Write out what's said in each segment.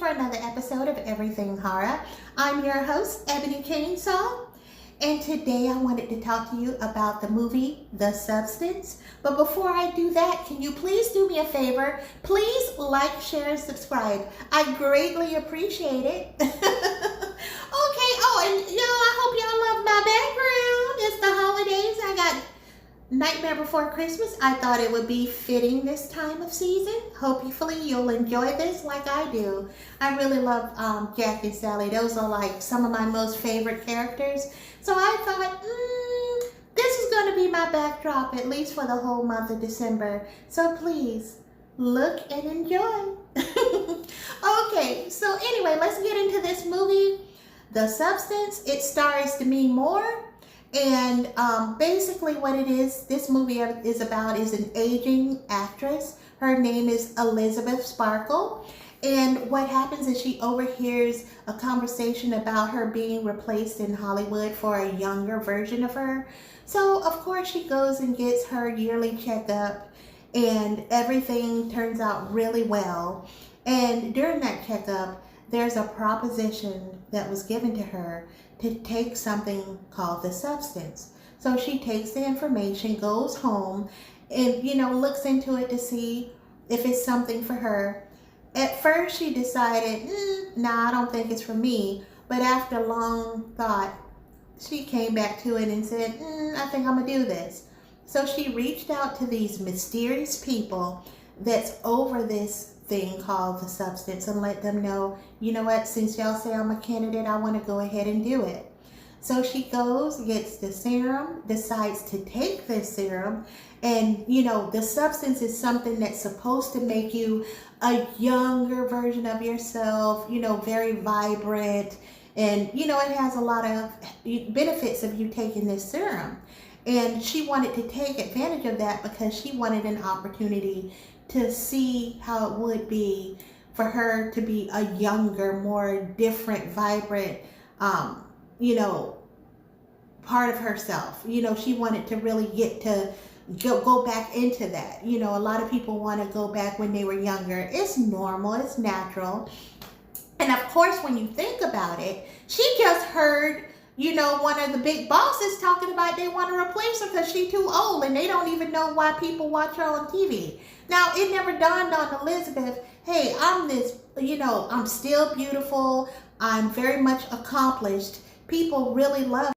for another episode of Everything Horror. I'm your host, Ebony Chainsaw, and today I wanted to talk to you about the movie The Substance. But before I do that, can you please do me a favor? Please like, share, and subscribe. I greatly appreciate it. Okay, and y'all, I hope y'all love my background. It's the holidays. I got Nightmare Before Christmas. I thought it would be fitting this time of season. Hopefully you'll enjoy this like I do. I really love Jack and Sally. Those are like some of my most favorite characters. So I thought, this is going to be my backdrop at least for the whole month of December. So please look and enjoy. Okay, so anyway, let's get into this movie, The Substance. It stars Demi Moore. And basically what it is, this movie is about is an aging actress. Her name is Elizabeth Sparkle. And what happens is she overhears a conversation about her being replaced in Hollywood for a younger version of her. So of course she goes and gets her yearly checkup and everything turns out really well. And during that checkup, there's a proposition that was given to her to take something called The Substance. So she takes the information, goes home, and looks into it to see if it's something for her. At first she decided, nah, I don't think it's for me. But after long thought, she came back to it and said, I think I'm gonna do this. So she reached out to these mysterious people that's over this thing called The Substance and let them know, you know what, since y'all say I'm a candidate, I want to go ahead and do it. So she goes, gets the serum, decides to take this serum, and the substance is something that's supposed to make you a younger version of yourself, very vibrant, and it has a lot of benefits of you taking this serum. And she wanted to take advantage of that because she wanted an opportunity to see how it would be for her to be a younger, more different, vibrant, part of herself. She wanted to really get to go back into that. A lot of people want to go back when they were younger. It's normal, it's natural. And of course, when you think about it, she just heard one of the big bosses talking about they want to replace her because she's too old and they don't even know why people watch her on TV. Now, it never dawned on Elizabeth, hey, I'm this, I'm still beautiful. I'm very much accomplished. People really love me.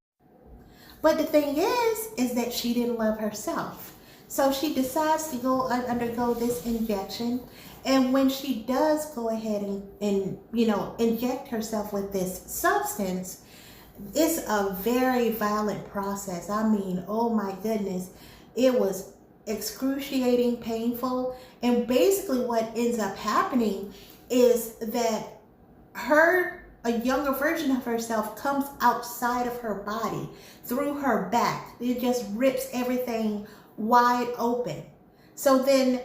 But the thing is that she didn't love herself. So she decides to go undergo this injection. And when she does go ahead and inject herself with this substance, it's a very violent process. I mean, oh my goodness, it was excruciating, painful. And basically what ends up happening is that a younger version of herself comes outside of her body through her back. It just rips everything wide open. So then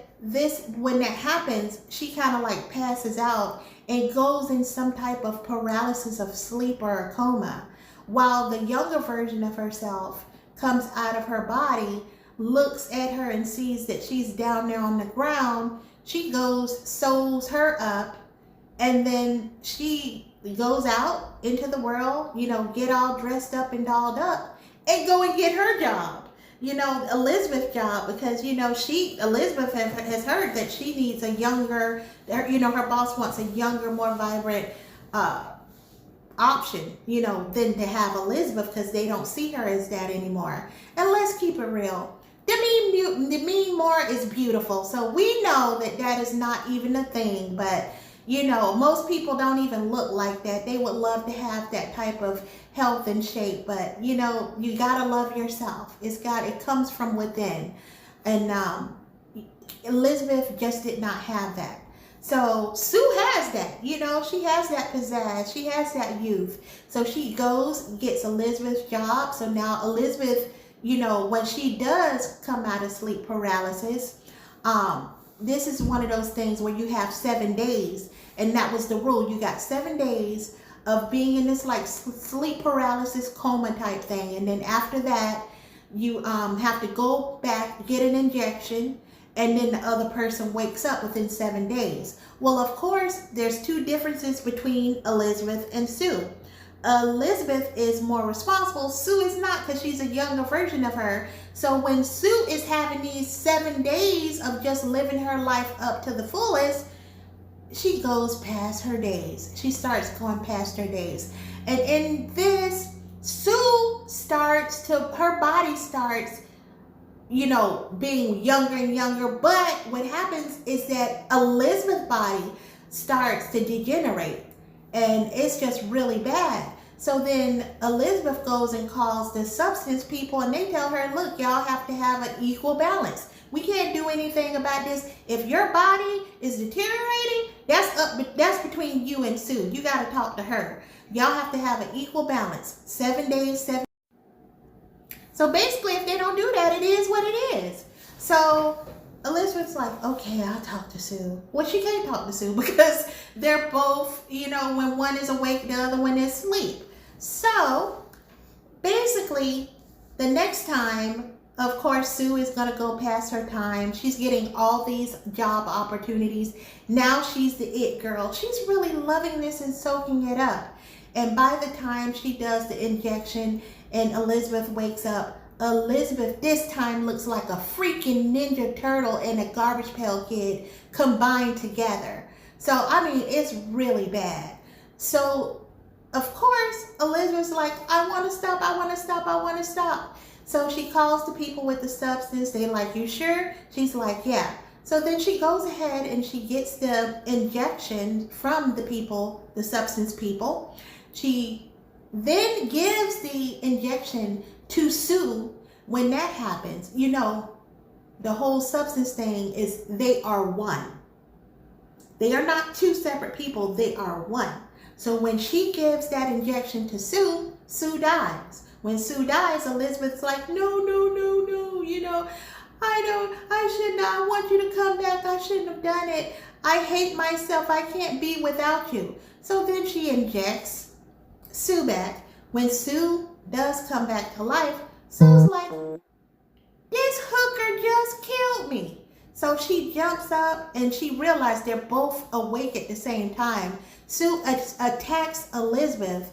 when that happens, she kind of like passes out and goes in some type of paralysis of sleep or a coma, while the younger version of herself comes out of her body, looks at her and sees that she's down there on the ground. She goes, sews her up, and then she goes out into the world, get all dressed up and dolled up and go and get her job, Elizabeth's job, because, Elizabeth has heard that she needs a younger, her boss wants a younger, more vibrant, option, than to have Elizabeth because they don't see her as that anymore. And let's keep it real. Demi Moore is beautiful. So we know that is not even a thing, but most people don't even look like that. They would love to have that type of health and shape, but you gotta love yourself. It comes from within. And Elizabeth just did not have that. So Sue has that, she has that pizzazz, she has that youth. So she goes, gets Elizabeth's job. So now Elizabeth, when she does come out of sleep paralysis, this is one of those things where you have 7 days, and that was the rule. You got 7 days of being in this like sleep paralysis coma type thing, and then after that, you have to go back, get an injection, and then the other person wakes up within 7 days. Well, of course, there's two differences between Elizabeth and Sue. Elizabeth is more responsible. Sue is not, because she's a younger version of her. So when Sue is having these 7 days of just living her life up to the fullest, she goes past her days. She starts going past her days. And in this, Sue starts to, her body starts, you know, being younger and younger. But what happens is that Elizabeth's body starts to degenerate. And it's just really bad. So then Elizabeth goes and calls the substance people, and they tell her, look, y'all have to have an equal balance. We can't do anything about this. If your body is deteriorating, that's between you and Sue. You got to talk to her. Y'all have to have an equal balance. 7 days, 7. So basically, if they don't do that, it is what it is. So Elizabeth's like, okay, I'll talk to Sue. Well, she can't talk to Sue because they're both, you know, when one is awake, the other one is asleep. So basically, the next time, of course, Sue is going to go past her time. She's getting all these job opportunities. Now she's the it girl. She's really loving this and soaking it up. And by the time she does the injection and Elizabeth wakes up, Elizabeth this time looks like a freaking Ninja Turtle and a Garbage Pail Kid combined together. So, I mean, it's really bad. So, of course, Elizabeth's like, I want to stop, I want to stop, I want to stop. So she calls the people with the substance. They're like, you sure? She's like, yeah. So then she goes ahead and she gets the injection from the people, the substance people. She then gives the injection to Sue. When that happens, you know, the whole substance thing is they are one. They are not two separate people. They are one. So when she gives that injection to Sue, Sue dies. When Sue dies, Elizabeth's like, no, no, no, no, you know, I should not, I want you to come back. I shouldn't have done it. I hate myself. I can't be without you. So then she injects Sue back. When Sue does come back to life, Sue's like, this hooker just killed me. So she jumps up and she realized they're both awake at the same time. Sue attacks Elizabeth.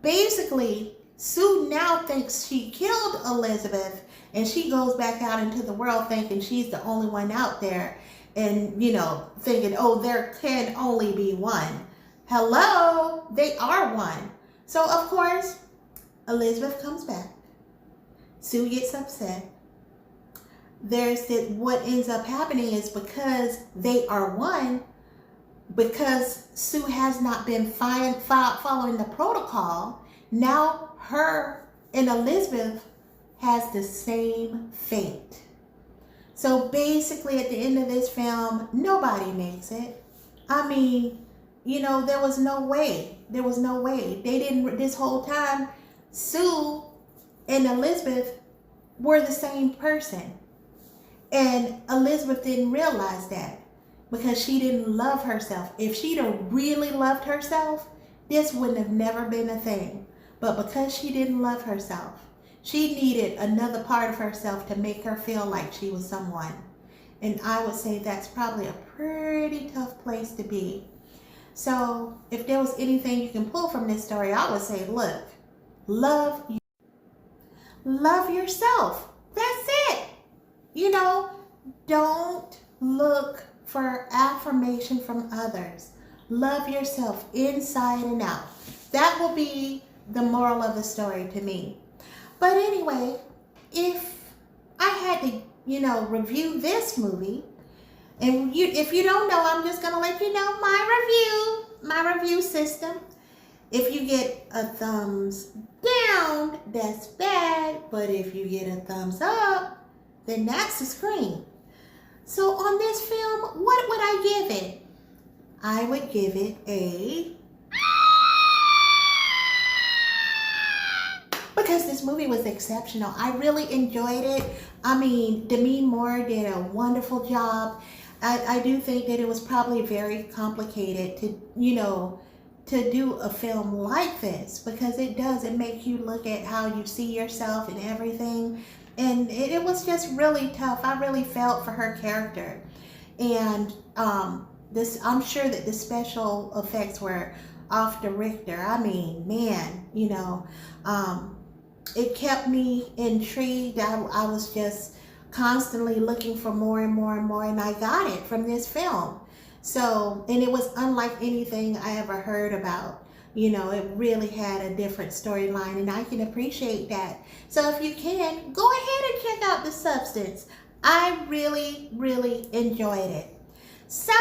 Basically, Sue now thinks she killed Elizabeth, and she goes back out into the world thinking she's the only one out there, and, you know, thinking, oh, there can only be one. Hello, they are one. So, of course, Elizabeth comes back. Sue gets upset. What ends up happening is because they are one, because Sue has not been following the protocol, now her and Elizabeth has the same fate. So basically at the end of this film, nobody makes it. I mean, you know, there was no way. There was no way. They didn't, this whole time, Sue and Elizabeth were the same person. And Elizabeth didn't realize that because she didn't love herself. If she'd have really loved herself, this wouldn't have never been a thing. But because she didn't love herself, she needed another part of herself to make her feel like she was someone. And I would say that's probably a pretty tough place to be. So if there was anything you can pull from this story, I would say, look, love yourself. That's it. You know, don't look for affirmation from others. Love yourself inside and out. That will be the moral of the story to me. But anyway, if I had to, you know, review this movie, and if you don't know, I'm just going to let you know my review system. If you get a thumbs down, that's bad. But if you get a thumbs up, then that's a scream. So on this film, what would I give it? I would give it a... Because this movie was exceptional. I really enjoyed it. I mean, Demi Moore did a wonderful job. I do think that it was probably very complicated to, you know, to do a film like this, because it make you look at how you see yourself and everything. And it was just really tough. I really felt for her character. And I'm sure that the special effects were off the Richter. I mean, man, it kept me intrigued. I was just constantly looking for more and more and more, and I got it from this film. So, and it was unlike anything I ever heard about. It really had a different storyline, and I can appreciate that. So if you can, go ahead and check out The Substance. I really, really enjoyed it. So,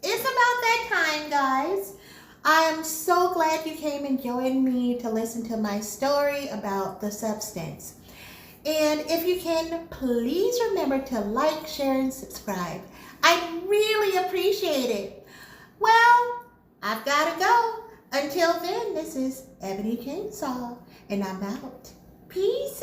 it's about that time, guys. I am so glad you came and joined me to listen to my story about The Substance. And if you can, please remember to like, share, and subscribe. I'd really appreciate it. Well, I've got to go. Until then, this is Ebony Chainsaw, and I'm out. Peace.